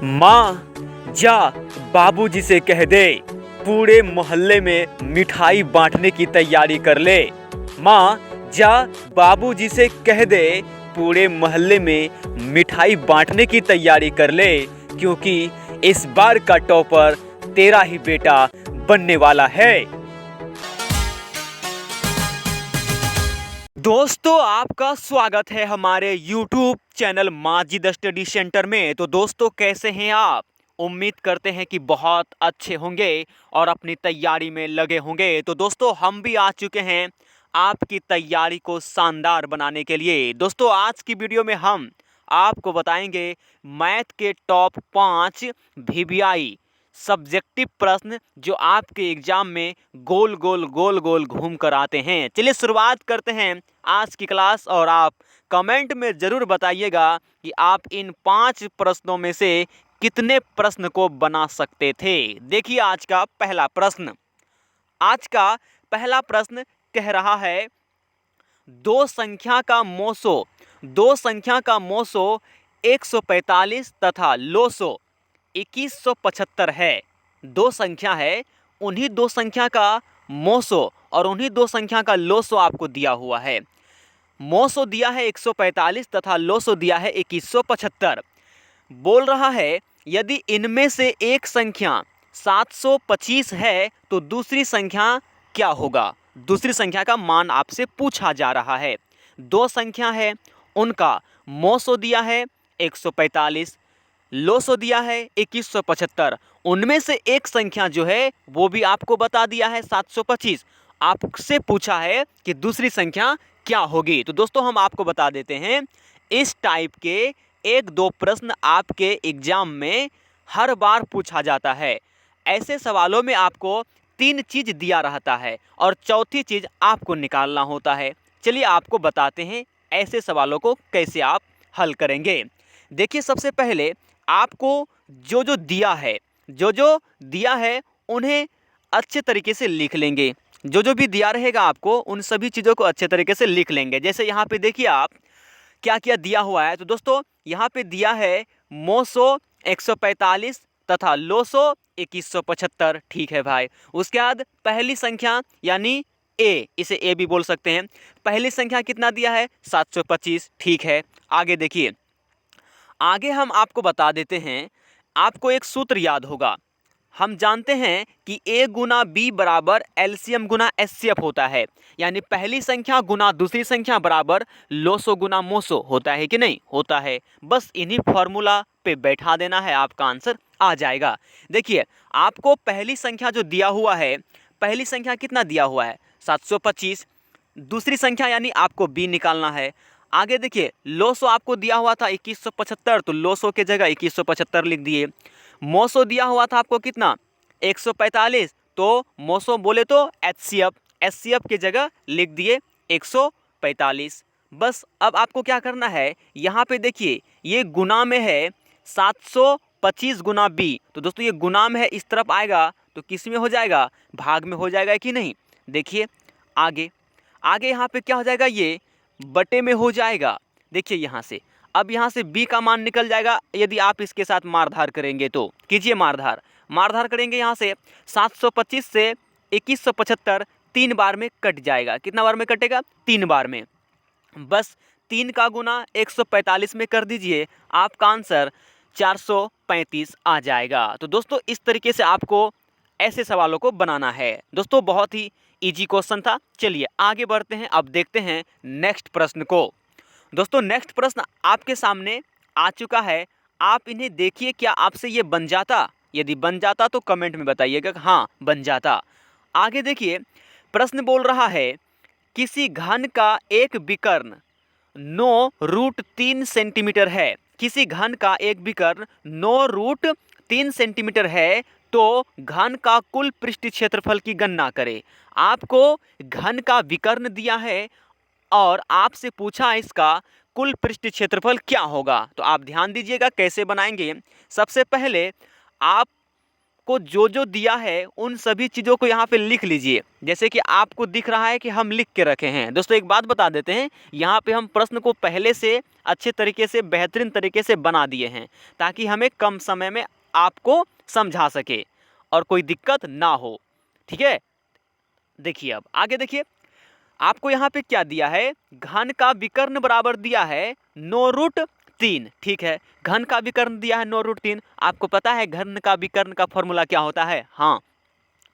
माँ जा बाबूजी से कह दे पूरे मोहल्ले में मिठाई बांटने की तैयारी कर ले। माँ जा बाबूजी से कह दे पूरे मोहल्ले में मिठाई बांटने की तैयारी कर ले, क्योंकि इस बार का टॉपर तेरा ही बेटा बनने वाला है। दोस्तों, आपका स्वागत है हमारे YouTube channel Majid study centre में। तो दोस्तों, कैसे हैं आप? उम्मीद करते हैं कि बहुत अच्छे होंगे और अपनी तैयारी में लगे होंगे। तो दोस्तों, हम भी आ चुके हैं आपकी तैयारी को शानदार बनाने के लिए। दोस्तों, आज की वीडियो में हम आपको बताएंगे मैथ के टॉप 5 VBI सब्जेक्टिव प्रश्न जो आपके एग्जाम में गोल गोल गोल गोल घूम कर आते हैं। चलिए शुरुआत करते हैं आज की क्लास, और आप कमेंट में ज़रूर बताइएगा कि आप इन 5 प्रश्नों में से कितने प्रश्न को बना सकते थे। देखिए आज का पहला प्रश्न। आज का पहला प्रश्न कह रहा है दो संख्या का मोसो 145 तथा लोसो 2175 है। दो संख्या है, उन्हीं दो संख्या का मोसो और उन्हीं दो संख्या का लोसो आपको दिया हुआ है। मोसो दिया है 145 तथा लोसो दिया है 2175। बोल रहा है यदि इनमें से एक संख्या 725 है तो दूसरी संख्या क्या होगा। दूसरी संख्या का मान आपसे पूछा जा रहा है। दो संख्या है, उनका मोसो दिया है 145, लोसो दिया है 2175। उनमें से एक संख्या जो है वो भी आपको बता दिया है 725। आपसे पूछा है कि दूसरी संख्या क्या होगी। तो दोस्तों, हम आपको बता देते हैं, इस टाइप के एक दो प्रश्न आपके एग्जाम में हर बार पूछा जाता है। ऐसे सवालों में आपको 3 चीज़ दिया रहता है और चौथी चीज़ आपको निकालना होता है। चलिए आपको बताते हैं ऐसे सवालों को कैसे आप हल करेंगे। देखिए, सबसे पहले आपको जो जो दिया है उन्हें अच्छे तरीके से लिख लेंगे। जो भी दिया रहेगा आपको उन सभी चीज़ों को अच्छे तरीके से लिख लेंगे। जैसे यहाँ पे देखिए आप क्या क्या दिया हुआ है। तो दोस्तों, यहाँ पे दिया है मोसो 145 तथा लोसो 2175। ठीक है भाई। उसके बाद पहली संख्या यानी ए, इसे ए भी बोल सकते हैं। पहली संख्या कितना दिया है? 725। ठीक है। आगे देखिए, आगे हम आपको बता देते हैं, आपको एक सूत्र याद होगा। हम जानते हैं कि a गुना b बराबर एलसीएम गुना एचसीएफ होता है, यानी पहली संख्या गुना दूसरी संख्या बराबर लोसो गुना मोसो होता है कि नहीं? होता है। बस इन्हीं फॉर्मूला पे बैठा देना है, आपका आंसर आ जाएगा। देखिए, आपको पहली संख्या जो दिया हुआ है, पहली संख्या कितना दिया हुआ है? 725। दूसरी संख्या यानी आपको b निकालना है। आगे देखिए, लोसो आपको दिया हुआ था 2175, तो लोसो के जगह 2175 लिख दिए। मोसो दिया हुआ था आपको कितना? 145, तो मोसो बोले तो एचसीएफ के जगह लिख दिए 145। बस अब आपको क्या करना है, यहाँ पे देखिए ये गुना में है 725 गुना b। तो दोस्तों, ये गुना में है, इस तरफ आएगा तो किस में हो जाएगा? भाग में हो जाएगा कि नहीं? देखिए आगे यहाँ पे क्या हो जाएगा? ये बटे में हो जाएगा। देखिए यहाँ से, अब यहाँ से b का मान निकल जाएगा। यदि आप इसके साथ मारधार करेंगे तो कीजिए मारधार करेंगे। यहाँ से 725 से 2175 3 बार में कट जाएगा। कितना बार में कटेगा? 3 बार में। बस 3 का गुना 145 में कर दीजिए, आपका आंसर 435 आ जाएगा। तो दोस्तों, इस तरीके से आपको ऐसे सवालों को बनाना है। दोस्तों, बहुत ही इजी क्वेश्चन था। चलिए आगे बढ़ते हैं, अब देखते हैं नेक्स्ट प्रश्न को। दोस्तों, नेक्स्ट प्रश्न आपके सामने आ चुका है। आप इन्हें देखिए, क्या आपसे ये बन जाता? यदि बन जाता तो कमेंट में बताइएगा कि हाँ बन जाता। आगे देखिए, प्रश्न बोल रहा है किसी घन का एक विकर्ण 9√3 सेंटीमीटर है। किसी घन का एक विकर्ण 9√3 सेंटीमीटर है, तो घन का कुल पृष्ठ क्षेत्रफल की गणना करें। आपको घन का विकर्ण दिया है और आपसे पूछा इसका कुल पृष्ठ क्षेत्रफल क्या होगा। तो आप ध्यान दीजिएगा कैसे बनाएंगे। सबसे पहले आपको आपको जो जो दिया है उन सभी चीज़ों को यहाँ पे लिख लीजिए। जैसे कि आपको दिख रहा है कि हम लिख के रखे हैं। दोस्तों एक बात बता देते हैं, यहाँ पे हम प्रश्न को पहले से अच्छे तरीके से, बेहतरीन तरीके से बना दिए हैं ताकि हमें कम समय में आपको समझा सके और कोई दिक्कत ना हो। ठीक है, देखिए अब आगे देखिए, आपको यहाँ पे क्या दिया है, घन का विकर्ण बराबर दिया है 9√3। ठीक है, घन का विकर्ण दिया है 9√3। आपको पता है घन का विकर्ण का फॉर्मूला क्या होता है? हाँ,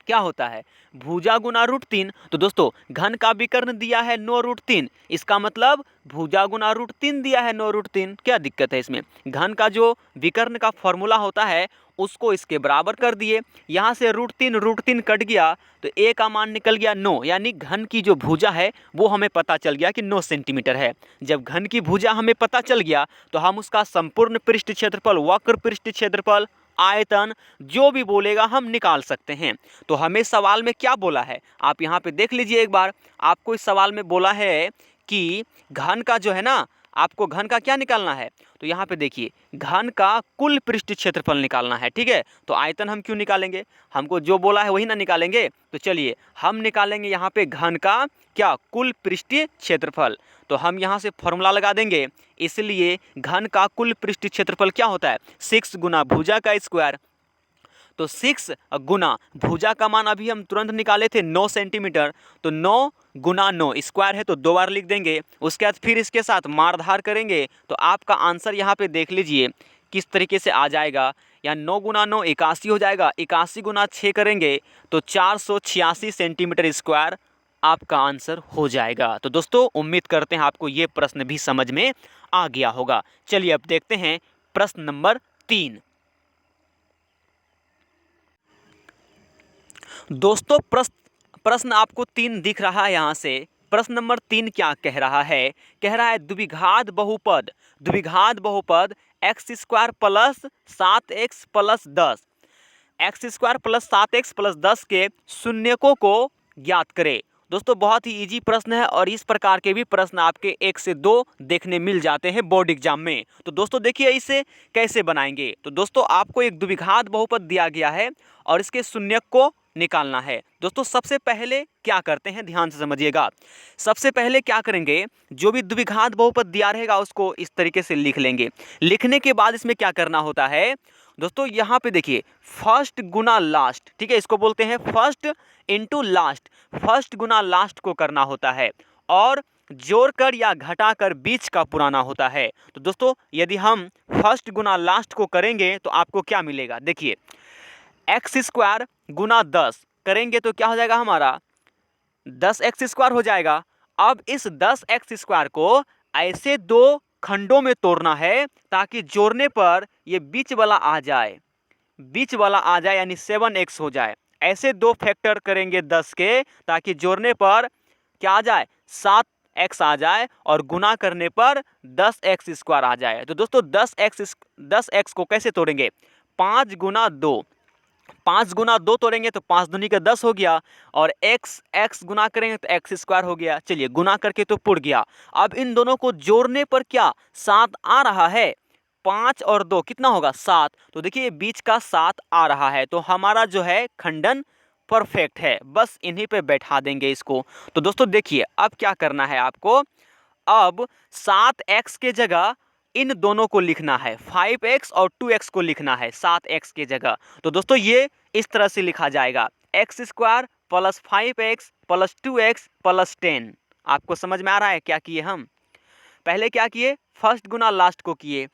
क्या होता है? भुजा गुना √3। तो दोस्तों घन का विकर्ण दिया है 9√3, इसका मतलब भुजा गुना √3 दिया है 9√3। क्या दिक्कत है इसमें? घन का जो विकर्ण का फॉर्मूला होता है उसको इसके बराबर कर दिए। यहाँ से √3 कट गया तो ए का मान निकल गया 9, यानी घन की जो भुजा है वो हमें पता चल गया कि 9 सेंटीमीटर है। जब घन की भुजा हमें पता चल गया तो हम उसका संपूर्ण पृष्ठ क्षेत्रफल, वक्र पृष्ठ क्षेत्रफल, आयतन, जो भी बोलेगा हम निकाल सकते हैं। तो हमें सवाल में क्या बोला है आप यहाँ पे देख लीजिए एक बार। आपको इस सवाल में बोला है कि घन का जो है ना, आपको घन का क्या निकालना है? तो यहाँ पे देखिए, घन का कुल पृष्ठ क्षेत्रफल निकालना है। ठीक है, तो आयतन हम क्यों निकालेंगे? हमको जो बोला है वही ना निकालेंगे। तो चलिए हम निकालेंगे यहाँ पे घन का क्या, कुल पृष्ठीय क्षेत्रफल। तो हम यहाँ से फॉर्मूला लगा देंगे, इसलिए घन का कुल पृष्ठीय क्षेत्रफल क्या होता है? 6 गुना भुजा का स्क्वायर। तो 6 गुना भुजा का मान अभी हम तुरंत निकाले थे 9 सेंटीमीटर, तो 9 गुना 9 स्क्वायर है तो 2 बार लिख देंगे। उसके बाद फिर इसके साथ मारधार करेंगे तो आपका आंसर यहाँ पे देख लीजिए किस तरीके से आ जाएगा। यहाँ 9 गुना 9 81 हो जाएगा, 81 गुना 6 करेंगे तो 486 सेंटीमीटर स्क्वायर आपका आंसर हो जाएगा। तो दोस्तों उम्मीद करते हैं आपको ये प्रश्न भी समझ में आ गया होगा। चलिए अब देखते हैं प्रश्न नंबर 3। दोस्तों प्रश्न आपको 3 दिख रहा है। यहाँ से प्रश्न नंबर 3 क्या कह रहा है? कह रहा है द्विघात बहुपद x² plus 7x plus 10, x² plus 7x plus 10 के शून्यकों को ज्ञात करें। दोस्तों बहुत ही इजी प्रश्न है और इस प्रकार के भी प्रश्न आपके 1 से 2 देखने मिल जाते हैं बोर्ड एग्जाम में। तो दोस्तों देखिए इसे कैसे बनाएंगे। तो दोस्तों आपको एक द्विघात बहुपद दिया गया है और इसके शून्यक को निकालना है। दोस्तों सबसे पहले क्या करते हैं, ध्यान से समझिएगा। सबसे पहले क्या करेंगे, जो भी द्विघात बहुपद दिया रहेगा उसको इस तरीके से लिख लेंगे। लिखने के बाद इसमें क्या करना होता है दोस्तों, यहाँ पे देखिए फर्स्ट गुना लास्ट। ठीक है, इसको बोलते हैं फर्स्ट इंटू लास्ट। फर्स्ट गुना लास्ट को करना होता है और जोड़कर या घटाकर बीच का पुराना होता है। तो दोस्तों यदि हम फर्स्ट गुना लास्ट को करेंगे तो आपको क्या मिलेगा, देखिए x² गुना 10 करेंगे तो क्या हो जाएगा हमारा 10x² हो जाएगा। अब इस 10x² को ऐसे 2 खंडों में तोड़ना है ताकि जोड़ने पर ये बीच वाला आ जाए, यानी 7x हो जाए। ऐसे 2 फैक्टर करेंगे 10 के ताकि जोड़ने पर क्या आ जाए, 7x आ जाए और गुना करने पर 10x² आ जाए। तो दोस्तों 10x को कैसे तोड़ेंगे, 5 गुना 2, 5 गुना 2 तोड़ेंगे तो 5 दूनी का 10 हो गया और x गुना करेंगे तो x² हो गया। चलिए गुना करके तो पुर गया। अब इन दोनों को जोड़ने पर क्या 7 आ रहा है, 5 और 2 कितना होगा 7। तो देखिए बीच का 7 आ रहा है तो हमारा जो है खंडन परफेक्ट है। बस इन्हीं पे बैठा देंगे इसको। तो दोस्तों देखिए अब क्या करना है आपको, अब 7x के जगह इन दोनों को लिखना है, 5x और 2x को लिखना है 7x के जगह। तो दोस्तों ये इस तरह से लिखा जाएगा x² plus 5x plus 2x plus 10। आपको समझ में आ रहा है क्या किए हम? पहले क्या किए, फर्स्ट गुना लास्ट को किए।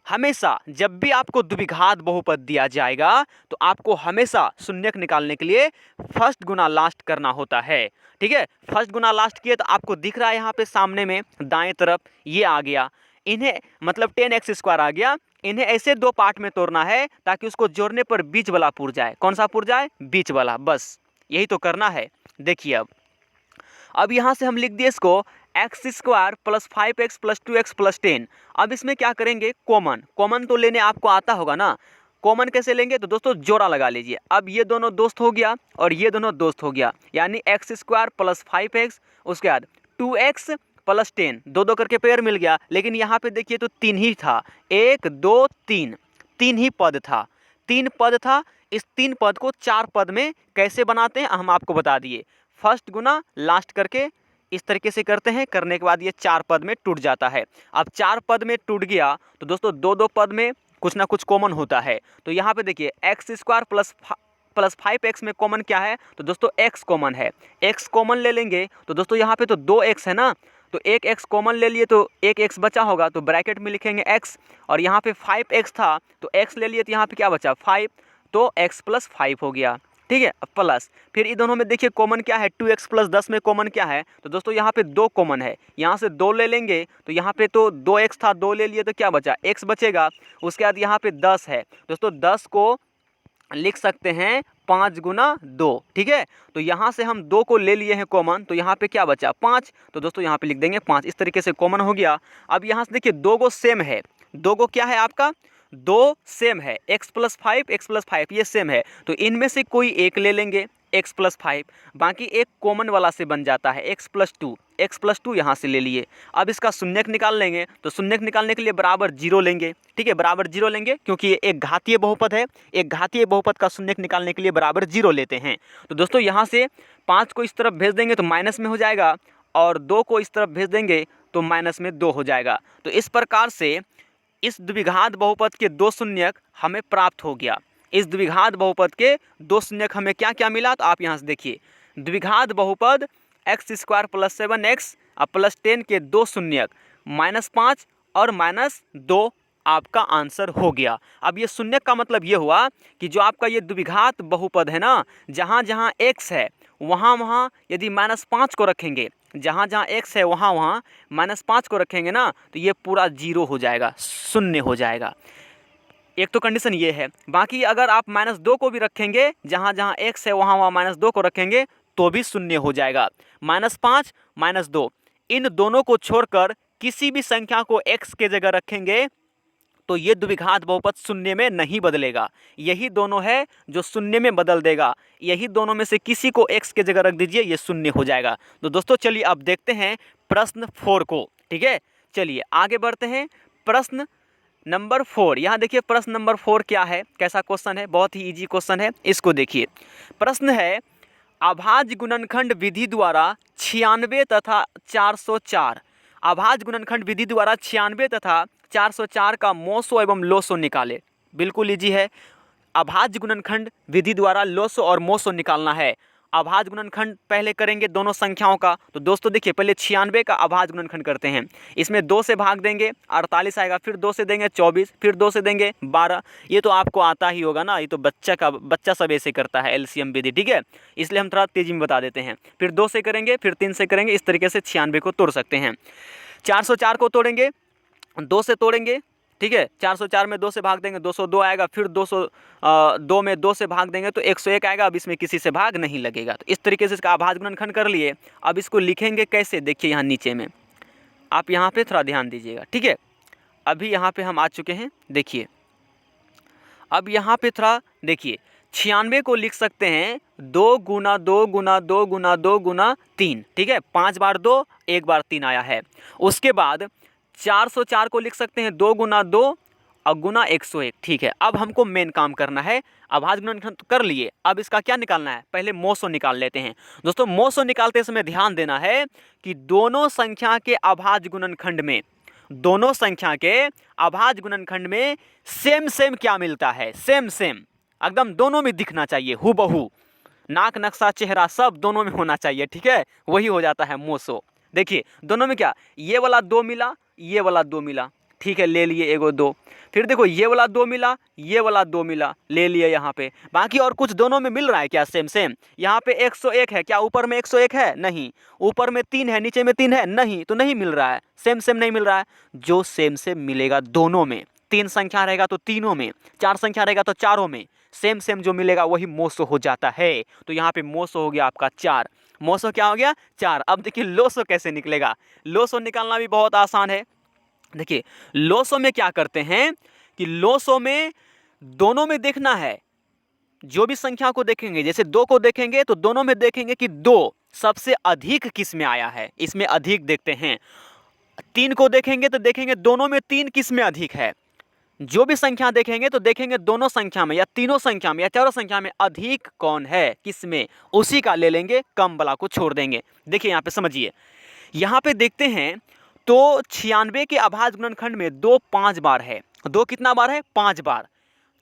हमेशा जब भी आपको द्विघात बहुपद दिया जाएगा तो आपको हमेशा शून्यक निकालने के लिए फर्स्ट गुना लास्ट करना होता है। ठीक है, फर्स्ट गुना लास्ट किए तो आपको दिख रहा है यहाँ पे सामने में दाएं तरफ ये आ गया, इन्हें मतलब 10x² आ गया। इन्हें ऐसे 2 पार्ट में तोड़ना है ताकि उसको जोड़ने पर बीच वाला पुर जाए। कौन सा पुर जाए, बीच वाला। बस यही तो करना है। देखिए अब यहाँ से हम लिख दिए इसको x² plus 5x plus 2x plus 10। अब इसमें क्या करेंगे, कॉमन तो लेने आपको आता होगा ना। कॉमन कैसे लेंगे, तो दोस्तों जोड़ा लगा लीजिए। अब ये दोनों दोस्त हो गया और ये दोनों दोस्त हो गया, यानी x² प्लस 5x, उसके बाद 2x प्लस 10, 2 करके पेयर मिल गया। लेकिन यहाँ पे देखिए तो 3 ही था, 1 2 3, 3 ही पद था। 3 पद था, इस 3 पद को 4 पद में कैसे बनाते हैं हम आपको बता दिए। फर्स्ट गुना लास्ट करके इस तरीके से करते हैं, करने के बाद ये 4 पद में टूट जाता है। अब 4 पद में टूट गया तो दोस्तों 2-2 पद में कुछ ना कुछ कॉमन होता है। तो यहाँ पे देखिए x² प्लस 5x में कॉमन क्या है, तो दोस्तों x कॉमन है। x कॉमन ले लेंगे तो दोस्तों यहाँ पे तो 2x है ना, तो एक x कॉमन ले लिए तो एक x बचा होगा, तो ब्रैकेट में लिखेंगे x, और यहाँ पे 5x था तो x ले लिए तो यहाँ पे क्या बचा 5, तो x + 5 हो गया। ठीक है, अब प्लस फिर इन दोनों में देखिए कॉमन क्या है, 2x + 10 में कॉमन क्या है, तो दोस्तों यहाँ पे 2 कॉमन है, यहाँ से 2 ले लेंगे तो यहाँ पे तो 2x था, 2 ले लिए तो क्या बचा x बचेगा। उसके बाद यहाँ पे 10 है दोस्तों, 10 को लिख सकते हैं 5 × 2। ठीक है, तो यहाँ से हम 2 को ले लिए हैं कॉमन, तो यहाँ पे क्या बचा 5, तो दोस्तों यहाँ पे लिख देंगे 5। इस तरीके से कॉमन हो गया। अब यहाँ से देखिए 2 को सेम है, 2 को क्या है आपका 2 सेम है, x + 5 ये सेम है, तो इनमें से कोई एक ले लेंगे x + 5, बाकी एक कॉमन वाला से बन जाता है x + 2 यहाँ से ले लिए। अब इसका शून्यक निकाल लेंगे, तो शून्यक निकालने के लिए बराबर 0 लेंगे। ठीक है, बराबर 0 लेंगे क्योंकि ये एक घातीय बहुपद है, एक घातीय बहुपद का शून्यक निकालने के लिए बराबर 0 लेते हैं। तो दोस्तों यहाँ से 5 को इस तरफ भेज देंगे तो माइनस में हो जाएगा, और 2 को इस तरफ भेज देंगे तो माइनस में 2 हो जाएगा। तो इस प्रकार से इस द्विघात बहुपद के 2 शून्यक हमें प्राप्त हो गया। इस द्विघात बहुपद के 2 शून्यक हमें क्या क्या मिला, तो आप यहाँ से देखिए द्विघात बहुपद x² + 7x + 10 के 2 शून्यक -5 और -2 आपका आंसर हो गया। अब ये शून्यक का मतलब ये हुआ कि जो आपका ये द्विघात बहुपद है ना, जहाँ जहाँ x है वहाँ वहाँ यदि -5 को रखेंगे, जहाँ जहाँ x है वहाँ वहाँ -5 को रखेंगे ना, तो ये पूरा 0 हो जाएगा, शून्य हो जाएगा। एक तो कंडीशन ये है। बाकी अगर आप -2 को भी रखेंगे, जहाँ जहाँ x है वहाँ वहाँ -2 को रखेंगे तो भी शून्य हो जाएगा। -5 -2 इन दोनों को छोड़कर किसी भी संख्या को x के जगह रखेंगे तो ये द्विघात बहुपद शून्य में नहीं बदलेगा। यही दोनों है जो शून्य में बदल देगा। यही दोनों में से किसी को x के जगह रख दीजिए, ये शून्य हो जाएगा। तो दोस्तों चलिए अब देखते हैं प्रश्न 4 को। ठीक है, चलिए आगे बढ़ते हैं। प्रश्न नंबर 4, यहाँ देखिए प्रश्न नंबर 4 क्या है, कैसा क्वेश्चन है, बहुत ही इजी क्वेश्चन है। इसको देखिए, प्रश्न है अभाज्य गुणनखंड विधि द्वारा 96 तथा 404, अभाज्य गुणनखंड विधि द्वारा 96 तथा 404 का मोसो एवं लोसो निकाले। बिल्कुल इजी है। अभाज्य गुणनखंड विधि द्वारा लोसो और मोसो निकालना है। अभाज्य गुणनखंड पहले करेंगे दोनों संख्याओं का, तो दोस्तों देखिए पहले 96 का अभाज्य गुणनखंड करते हैं। इसमें 2 से भाग देंगे 48 आएगा, फिर 2 से देंगे 24, फिर 2 से देंगे 12। ये तो आपको आता ही होगा ना, ये तो बच्चा सब ऐसे करता है एलसीएम विधि। ठीक है, इसलिए हम थोड़ा तेजी में बता देते हैं। फिर 2 से करेंगे, फिर 3 से करेंगे, इस तरीके से 96 को तोड़ सकते हैं। 404 को तोड़ेंगे, 2 से तोड़ेंगे। ठीक है, 404 में 2 से भाग देंगे 202 आएगा, फिर 202 में 2 से भाग देंगे तो 101 आएगा। अब इसमें किसी से भाग नहीं लगेगा। तो इस तरीके से इसका अभाज्य गुणनखंड कर लिए। अब इसको लिखेंगे कैसे, देखिए यहाँ नीचे में, आप यहाँ पे थोड़ा ध्यान दीजिएगा। ठीक है, अभी यहाँ पे हम आ चुके हैं। देखिए अब यहाँ पे थोड़ा देखिए, 96 को लिख सकते हैं 2 × 2 × 2 × 2 × 3। ठीक है, 5 बार 2, 1 बार 3 आया है। उसके बाद 404 को लिख सकते हैं 2 × 2 और गुना 101। ठीक है, अब हमको मेन काम करना है। अभाज्य गुणनखंड कर लिए, अब इसका क्या निकालना है, पहले मोसो निकाल लेते हैं। दोस्तों मोसो निकालते समय ध्यान देना है कि दोनों संख्या के अभाज्य गुणनखंड में, दोनों संख्या के अभाज्य गुणनखंड में सेम क्या मिलता है, सेम एकदम दोनों में दिखना चाहिए, हूबहू, नाक नक्शा चेहरा सब दोनों में होना चाहिए। ठीक है, वही हो जाता है मोसो। देखिए दोनों में क्या, ये वाला 2 मिला, ये वाला 2 मिला। ठीक है, ले लिए एगो 2। फिर देखो ये वाला 2 मिला, ये वाला 2 मिला, ले लिए यहाँ पे। बाकी और कुछ दोनों में मिल रहा है क्या, सेम। यहाँ पे 101 है, क्या ऊपर में 101 है, नहीं। ऊपर में 3 है, नीचे में 3 है, नहीं। तो नहीं मिल रहा है, सेम नहीं मिल रहा है। जो सेम मिलेगा दोनों में, 3 संख्या रहेगा तो तीनों में, 4 संख्या रहेगा तो चारों में, सेम जो मिलेगा वही मोसो हो जाता है। तो यहाँ पे मोसो हो गया आपका 4। मोसो क्या हो गया, 4। अब देखिए लोसो कैसे निकलेगा। लोसो निकालना भी बहुत आसान है। देखिए लोसो में क्या करते हैं कि लोसो में दोनों में देखना है। जो भी संख्या को देखेंगे, जैसे 2 को देखेंगे तो दोनों में देखेंगे कि 2 सबसे अधिक किस में आया है, इसमें अधिक देखते हैं। 3 को देखेंगे तो देखेंगे दोनों में 3 किस में अधिक है, जो भी संख्या देखेंगे तो देखेंगे दोनों संख्या में या तीनों संख्या में या चारों संख्या में अधिक कौन है, किसमें, उसी का ले लेंगे, कम वाला को छोड़ देंगे। देखिए यहाँ पे समझिए, यहाँ पे देखते हैं तो 96 के अभाज्य गुणनखंड में 2 5 बार है। 2 कितना बार है? 5 बार।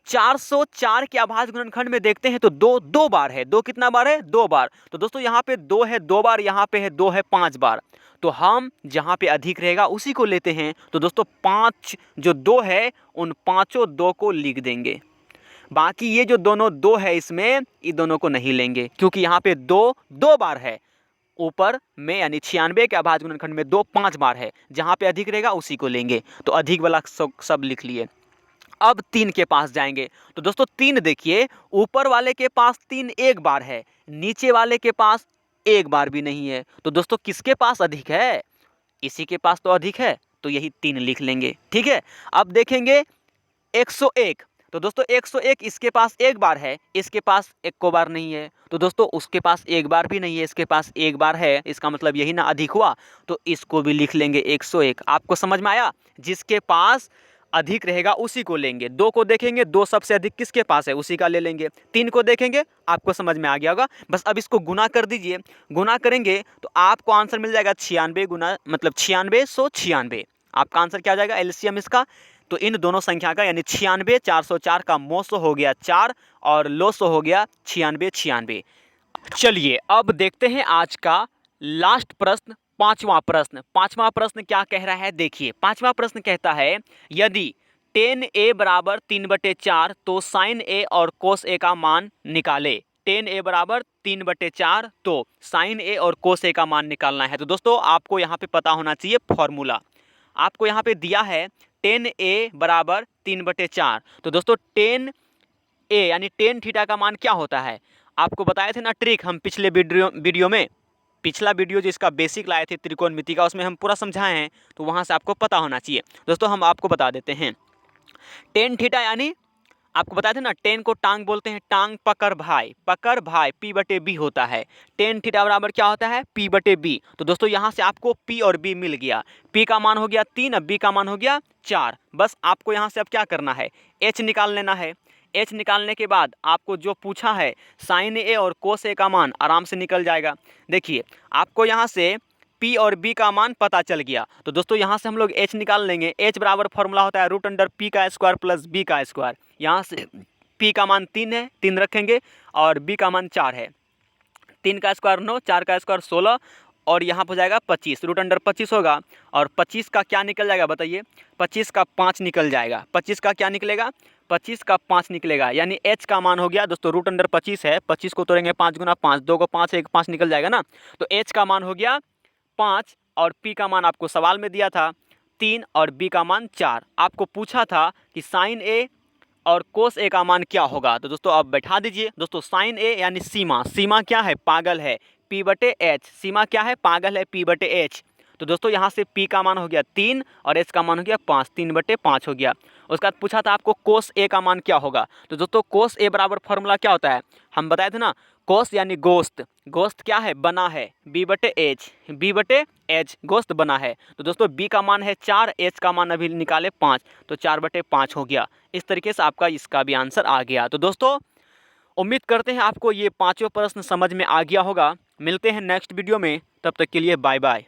404 के अभाज्य गुणनखंड में देखते हैं तो 2 2 बार है। 2 कितना बार है? 2 बार। तो दोस्तों यहाँ पे 2 है 2 बार, यहाँ पे है 2 है 5 बार। तो हम जहाँ पे अधिक रहेगा उसी को लेते हैं। तो दोस्तों 5 जो 2 है उन पाँचों 2 को लिख देंगे। बाकी ये जो दोनों 2 है इसमें, ये दोनों को नहीं लेंगे क्योंकि यहाँ पे 2 2 बार है ऊपर में, यानी 96 के अभाज्य गुणनखंड में 2 5 बार है। जहाँ पे अधिक रहेगा उसी को लेंगे। तो अधिक वाला सब लिख लिए। अब 3 के पास जाएंगे तो दोस्तों 3 देखिए, ऊपर वाले के पास 3 एक बार है, नीचे वाले के पास एक बार भी नहीं है। तो दोस्तों किसके पास अधिक है? इसी के पास तो अधिक है, तो यही 3 लिख लेंगे। ठीक है। अब देखेंगे 101। तो दोस्तों 101 इसके पास एक बार है, इसके पास एक को बार नहीं है। तो दोस्तों उसके पास एक बार भी नहीं है, इसके पास एक बार है, इसका मतलब यही ना अधिक हुआ। तो इसको भी लिख लेंगे 101। आपको समझ में आया? जिसके पास अधिक रहेगा उसी को लेंगे। 2 को देखेंगे, 2 सबसे अधिक किसके पास है, उसी का ले लेंगे। 3 को देखेंगे, आपको समझ में आ गया होगा। बस अब इसको गुना कर दीजिए। गुना करेंगे तो आपको आंसर मिल जाएगा 96 गुना मतलब 9696। आपका आंसर क्या आ जाएगा? एलसीएम इसका। तो इन दोनों संख्या का यानी 96 404 का मोसो हो गया 4 और लोसो हो गया 96 96। चलिए अब देखते हैं आज का लास्ट प्रश्न, पांचवा प्रश्न। पांचवा प्रश्न क्या कह रहा है देखिए। पांचवा प्रश्न कहता है यदि tan a बराबर 3/4 तो sin a और cos a का मान निकाले। tan a बराबर 3/4 तो sin a और cos a का मान निकालना है। तो दोस्तों आपको यहाँ पे पता होना चाहिए फॉर्मूला। आपको यहाँ पे दिया है tan a बराबर 3/4। तो दोस्तों tan a यानी tan थीटा का मान क्या होता है? आपको बताए थे ना ट्रिक हम पिछले वीडियो में। पिछला वीडियो जिसका बेसिक लाए थे त्रिकोणमिति का, उसमें हम पूरा समझाए हैं, तो वहाँ से आपको पता होना चाहिए। दोस्तों हम आपको बता देते हैं, टेन थीटा यानी आपको बताए थे ना, टेन को टांग बोलते हैं, टांग पकड़ भाई, पकड़ भाई P/B होता है। टेन थीटा बराबर क्या होता है? P/B। तो दोस्तों यहाँ से आपको P और B मिल गया। P का मान हो गया 3, अब B का मान हो गया 4। बस आपको यहाँ से अब क्या करना है? H निकाल लेना है। H निकालने के बाद आपको जो पूछा है साइन ए और कोस ए का मान आराम से निकल जाएगा। देखिए आपको यहाँ से P और B का मान पता चल गया। तो दोस्तों यहाँ से हम लोग H निकाल लेंगे। H बराबर फॉर्मूला होता है √P का स्क्वायर प्लस B का स्क्वायर। यहाँ से P का मान 3 है, 3 रखेंगे, और B का मान 4 है। 3 का स्क्वायर 9, 4 का स्क्वायर 16, और यहाँ पर जाएगा 25, √25 होगा। और 25 का क्या निकल जाएगा बताइए? 25 का 5 निकल जाएगा। 25 का क्या निकलेगा? 25 का 5 निकलेगा। यानी H का मान हो गया दोस्तों √25 है, 25 को तोड़ेंगे 5 गुना 5, 2 को 5 1 5 निकल जाएगा ना। तो H का मान हो गया 5, और P का मान आपको सवाल में दिया था 3, और B का मान 4। आपको पूछा था कि साइन A और कोस ए का मान क्या होगा। तो दोस्तों अब बैठा दीजिए। दोस्तों साइन ए यानी सीमा, सीमा क्या है? पागल है, P/H। सीमा क्या है? पागल है, P/H। तो दोस्तों यहाँ से P का मान हो गया 3 और H का मान हो गया 5, 3/5 हो गया। उसके बाद पूछा था आपको कोस ए का मान क्या होगा। तो दोस्तों कोस ए बराबर फॉर्मूला क्या होता है? हम बताए थे ना, कोस यानी गोश्त, गोश्त क्या है? बना है, B/H, B/H गोश्त बना है। तो दोस्तों B का मान है 4, H का मान अभी निकाले 5, तो 4/5 हो गया। इस तरीके से आपका इसका भी आंसर आ गया। तो दोस्तों उम्मीद करते हैं आपको ये पांचों प्रश्न समझ में आ गया होगा। मिलते हैं नेक्स्ट वीडियो में, तब तक के लिए बाय बाय।